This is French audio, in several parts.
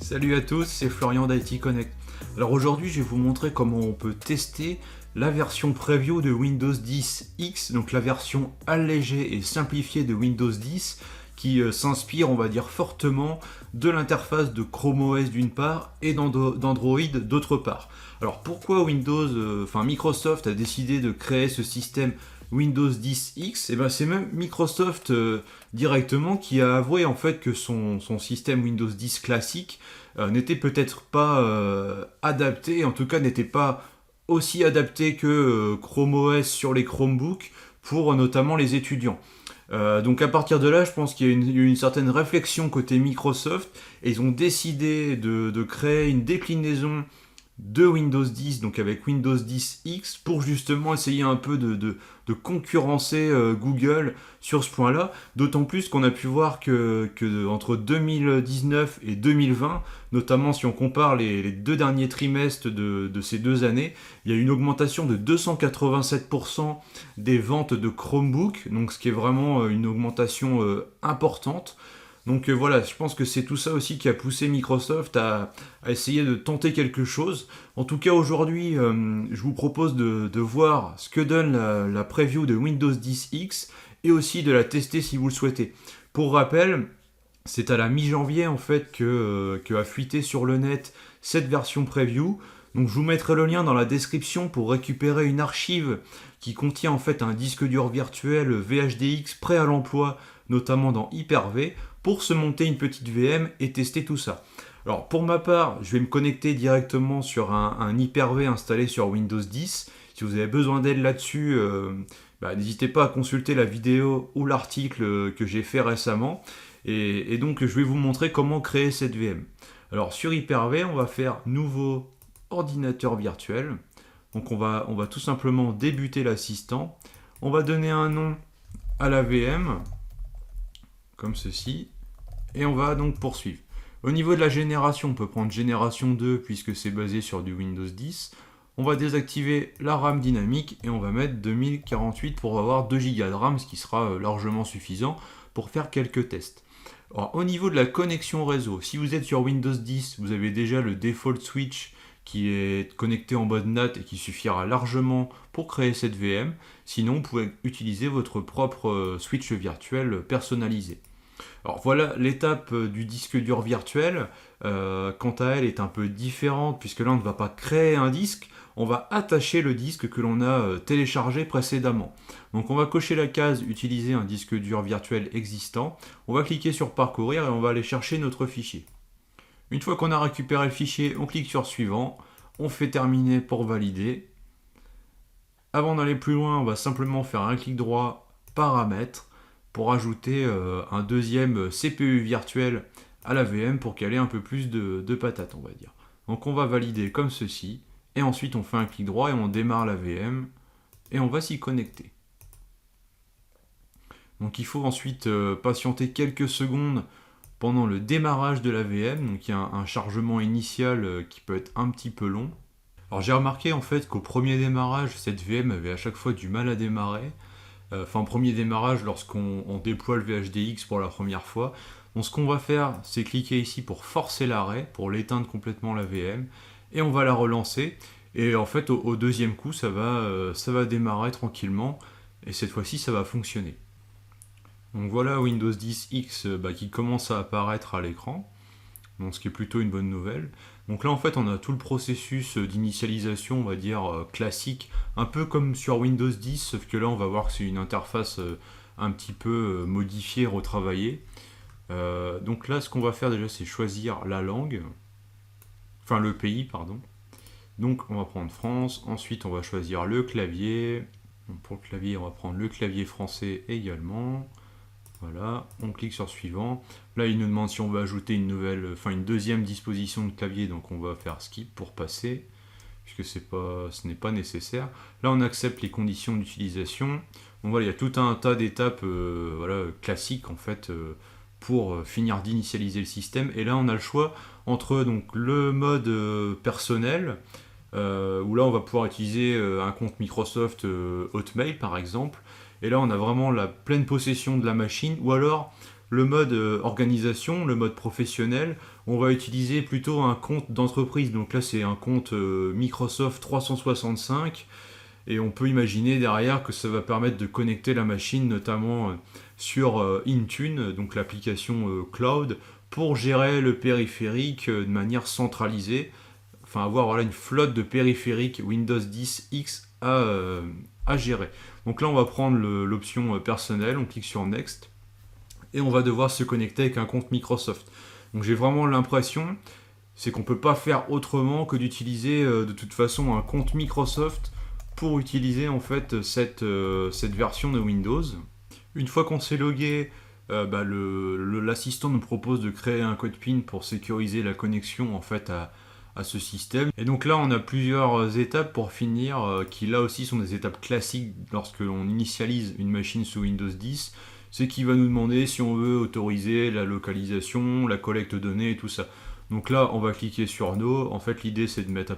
Salut à tous, c'est Florian d'IT Connect. Alors aujourd'hui, je vais vous montrer comment on peut tester la version preview de Windows 10 X, donc la version allégée et simplifiée de Windows 10 qui s'inspire, on va dire, fortement de l'interface de Chrome OS d'une part et d'Android d'autre part. Alors pourquoi Microsoft a décidé de créer ce système Windows 10 X? Et ben c'est même Microsoft directement qui a avoué en fait que son système Windows 10 classique n'était peut-être pas adapté, en tout cas n'était pas aussi adapté que Chrome OS sur les Chromebooks pour notamment les étudiants. Donc à partir de là, je pense qu'il y a eu une certaine réflexion côté Microsoft et ils ont décidé de créer une déclinaison de Windows 10, donc avec Windows 10 X, pour justement essayer un peu de concurrencer Google sur ce point-là, d'autant plus qu'on a pu voir que entre 2019 et 2020, notamment si on compare les deux derniers trimestres de ces 2 années, il y a eu une augmentation de 287% des ventes de Chromebook, donc ce qui est vraiment une augmentation importante. Donc voilà, je pense que c'est tout ça aussi qui a poussé Microsoft à essayer de tenter quelque chose. En tout cas aujourd'hui, je vous propose de voir ce que donne la preview de Windows 10 X et aussi de la tester si vous le souhaitez. Pour rappel, c'est à la mi-janvier en fait que a fuité sur le net cette version preview. Donc je vous mettrai le lien dans la description pour récupérer une archive qui contient en fait un disque dur virtuel VHDX prêt à l'emploi, notamment dans Hyper-V, pour se monter une petite VM et tester tout ça. Alors pour ma part, je vais me connecter directement sur un Hyper-V installé sur Windows 10. Si vous avez besoin d'aide là-dessus, n'hésitez pas à consulter la vidéo ou l'article que j'ai fait récemment. Et donc je vais vous montrer comment créer cette VM. Alors sur Hyper-V, on va faire nouveau ordinateur virtuel. Donc on va tout simplement débuter l'assistant. On va donner un nom à la VM, comme ceci. Et on va donc poursuivre. Au niveau de la génération, on peut prendre génération 2 puisque c'est basé sur du Windows 10. On va désactiver la RAM dynamique et on va mettre 2048 pour avoir 2 Go de RAM, ce qui sera largement suffisant pour faire quelques tests. Alors, au niveau de la connexion réseau, si vous êtes sur Windows 10, vous avez déjà le default switch qui est connecté en mode NAT et qui suffira largement pour créer cette VM. Sinon, vous pouvez utiliser votre propre switch virtuel personnalisé. Alors voilà, l'étape du disque dur virtuel, quant à elle, est un peu différente puisque là on ne va pas créer un disque, on va attacher le disque que l'on a téléchargé précédemment. Donc on va cocher la case utiliser un disque dur virtuel existant, on va cliquer sur parcourir et on va aller chercher notre fichier. Une fois qu'on a récupéré le fichier, on clique sur suivant, on fait terminer pour valider. Avant d'aller plus loin, on va simplement faire un clic droit, paramètres, pour ajouter un deuxième CPU virtuel à la VM pour qu'elle ait un peu plus de patates, on va dire. Donc on va valider comme ceci, et ensuite on fait un clic droit et on démarre la VM, et on va s'y connecter. Donc il faut ensuite patienter quelques secondes pendant le démarrage de la VM, donc il y a un chargement initial qui peut être un petit peu long. Alors j'ai remarqué en fait qu'au premier démarrage, cette VM avait à chaque fois du mal à démarrer. Premier démarrage lorsqu'on déploie le VHDX pour la première fois. Donc ce qu'on va faire, c'est cliquer ici pour forcer l'arrêt, pour l'éteindre complètement la VM, et on va la relancer. Et en fait, au deuxième coup, ça va démarrer tranquillement, et cette fois-ci, ça va fonctionner. Donc voilà Windows 10 X qui commence à apparaître à l'écran, donc ce qui est plutôt une bonne nouvelle. Donc là en fait on a tout le processus d'initialisation, on va dire classique, un peu comme sur Windows 10, sauf que là on va voir que c'est une interface un petit peu modifiée, retravaillée. Donc là ce qu'on va faire déjà c'est choisir la langue, enfin le pays pardon. Donc on va prendre France, ensuite on va choisir le clavier. Donc, pour le clavier on va prendre le clavier français également. Voilà, on clique sur suivant. Là, il nous demande si on veut ajouter une deuxième disposition de clavier, donc on va faire skip pour passer, puisque ce n'est pas nécessaire. Là, on accepte les conditions d'utilisation. Donc voilà, il y a tout un tas d'étapes classiques en fait pour finir d'initialiser le système. Et là, on a le choix entre donc le mode personnel, où là, on va pouvoir utiliser un compte Microsoft Hotmail par exemple. Et là, on a vraiment la pleine possession de la machine. Ou alors, le mode organisation, le mode professionnel, on va utiliser plutôt un compte d'entreprise. Donc là, c'est un compte Microsoft 365. Et on peut imaginer derrière que ça va permettre de connecter la machine, notamment sur Intune, donc l'application cloud, pour gérer le périphérique de manière centralisée. Enfin, avoir voilà, une flotte de périphériques Windows 10 X à gérer. Donc là, on va prendre l'option personnelle, on clique sur Next, et on va devoir se connecter avec un compte Microsoft. Donc j'ai vraiment l'impression, c'est qu'on ne peut pas faire autrement que d'utiliser de toute façon un compte Microsoft pour utiliser en fait cette version de Windows. Une fois qu'on s'est logué, l'assistant nous propose de créer un code PIN pour sécuriser la connexion en fait à ce système. Et donc là, on a plusieurs étapes pour finir, qui là aussi sont des étapes classiques lorsque l'on initialise une machine sous Windows 10. C'est qu'il va nous demander si on veut autoriser la localisation, la collecte de données et tout ça. Donc là, on va cliquer sur No. En fait, l'idée c'est de mettre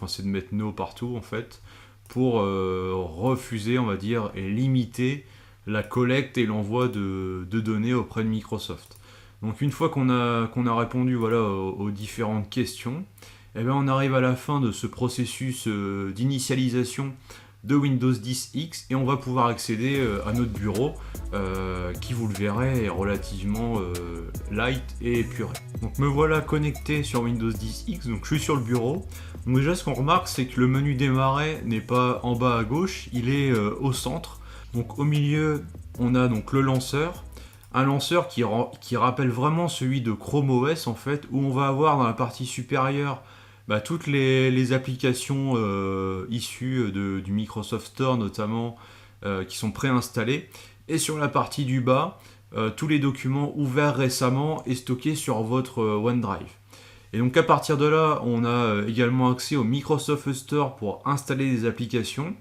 c'est de mettre No partout en fait, pour refuser, on va dire, et limiter la collecte et l'envoi de données auprès de Microsoft. Donc une fois qu'on a répondu voilà, aux différentes questions, eh bien, on arrive à la fin de ce processus d'initialisation de Windows 10 X et on va pouvoir accéder à notre bureau qui, vous le verrez, est relativement light et épuré. Donc me voilà connecté sur Windows 10 X, donc je suis sur le bureau. Donc déjà, ce qu'on remarque, c'est que le menu démarrer n'est pas en bas à gauche, il est au centre. Donc au milieu, on a donc le lanceur, un lanceur qui rappelle vraiment celui de Chrome OS en fait, où on va avoir dans la partie supérieure toutes les applications issues du Microsoft Store notamment, qui sont préinstallées, et sur la partie du bas, tous les documents ouverts récemment et stockés sur votre OneDrive. Et donc à partir de là, on a également accès au Microsoft Store pour installer des applications.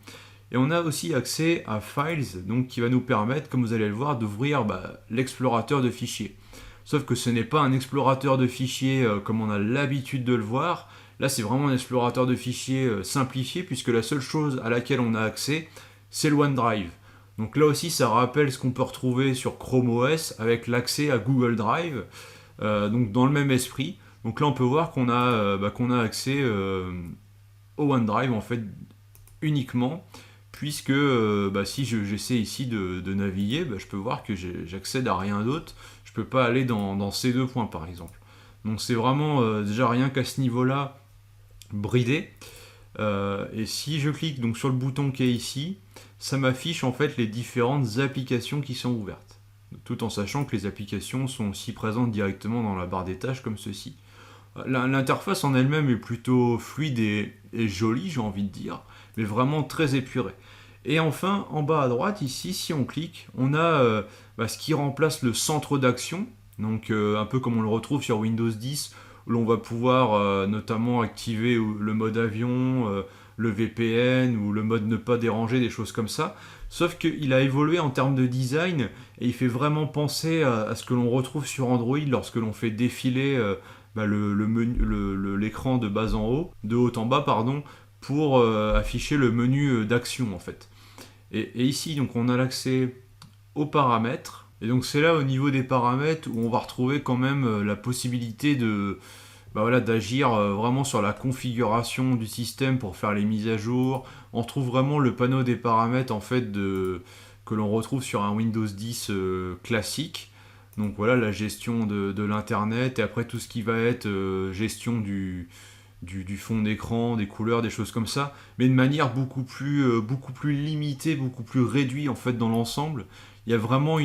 Et on a aussi accès à Files, donc qui va nous permettre, comme vous allez le voir, d'ouvrir l'explorateur de fichiers. Sauf que ce n'est pas un explorateur de fichiers comme on a l'habitude de le voir. Là, c'est vraiment un explorateur de fichiers simplifié, puisque la seule chose à laquelle on a accès, c'est le OneDrive. Donc là aussi, ça rappelle ce qu'on peut retrouver sur Chrome OS avec l'accès à Google Drive, donc dans le même esprit. Donc là, on peut voir qu'on a accès au OneDrive en fait uniquement, puisque si j'essaie ici de naviguer, je peux voir que j'accède à rien d'autre. Je peux pas aller dans ces deux points par exemple. Donc c'est vraiment déjà rien qu'à ce niveau-là bridé. Et si je clique donc sur le bouton qui est ici, ça m'affiche en fait les différentes applications qui sont ouvertes, tout en sachant que les applications sont aussi présentes directement dans la barre des tâches comme ceci. L'interface en elle-même est plutôt fluide et jolie, j'ai envie de dire, mais vraiment très épurée. Et enfin, en bas à droite, ici, si on clique, on a ce qui remplace le centre d'action, donc un peu comme on le retrouve sur Windows 10, où l'on va pouvoir notamment activer le mode avion, le VPN ou le mode ne pas déranger, des choses comme ça. Sauf qu'il a évolué en termes de design et il fait vraiment penser à ce que l'on retrouve sur Android lorsque l'on fait défiler l'écran de bas en haut, de haut en bas, pardon, pour afficher le menu d'action en fait. Et ici, donc, on a l'accès aux paramètres. Et donc c'est là au niveau des paramètres où on va retrouver quand même la possibilité d'agir vraiment sur la configuration du système pour faire les mises à jour. On retrouve vraiment le panneau des paramètres en fait que l'on retrouve sur un Windows 10 classique. Donc voilà, la gestion de l'internet et après tout ce qui va être gestion du fond d'écran, des couleurs, des choses comme ça, mais de manière beaucoup plus limitée, beaucoup plus réduite en fait dans l'ensemble. Il y a vraiment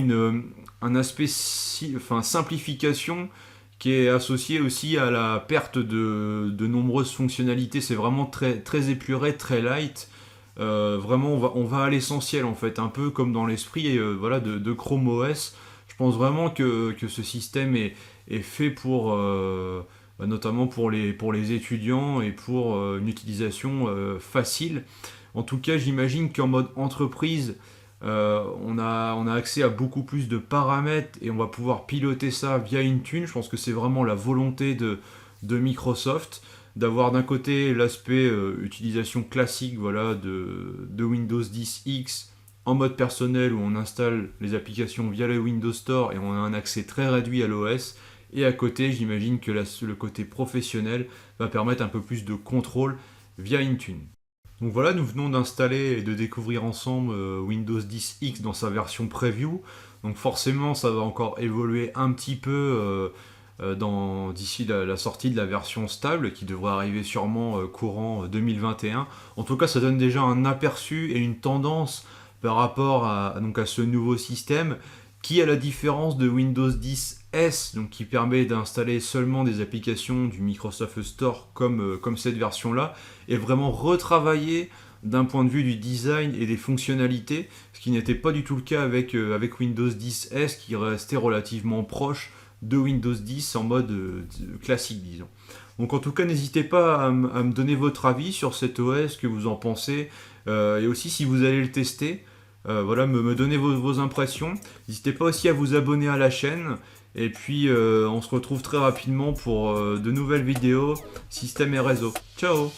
un aspect simplification qui est associé aussi à la perte de nombreuses fonctionnalités. C'est vraiment très, très épuré, très light. Vraiment, on va à l'essentiel en fait, un peu comme dans l'esprit de Chrome OS. Je pense vraiment que ce système est fait pour notamment pour les étudiants et pour une utilisation facile. En tout cas, j'imagine qu'en mode entreprise, on a accès à beaucoup plus de paramètres et on va pouvoir piloter ça via Intune. Je pense que c'est vraiment la volonté de Microsoft d'avoir d'un côté l'aspect utilisation classique de Windows 10 X en mode personnel où on installe les applications via le Windows Store et on a un accès très réduit à l'OS. Et à côté, j'imagine que le côté professionnel va permettre un peu plus de contrôle via Intune. Donc voilà, nous venons d'installer et de découvrir ensemble Windows 10 X dans sa version preview. Donc forcément, ça va encore évoluer un petit peu d'ici la sortie de la version stable qui devrait arriver sûrement courant 2021. En tout cas, ça donne déjà un aperçu et une tendance par rapport donc à ce nouveau système qui, à la différence de Windows 10 S, donc qui permet d'installer seulement des applications du Microsoft Store comme cette version-là, est vraiment retravaillé d'un point de vue du design et des fonctionnalités, ce qui n'était pas du tout le cas avec Windows 10 S, qui restait relativement proche de Windows 10 en mode classique, disons. Donc en tout cas, n'hésitez pas à me donner votre avis sur cet OS, ce que vous en pensez, et aussi si vous allez le tester. Voilà, me donner vos impressions. N'hésitez pas aussi à vous abonner à la chaîne. Et puis, on se retrouve très rapidement pour de nouvelles vidéos, système et réseau. Ciao!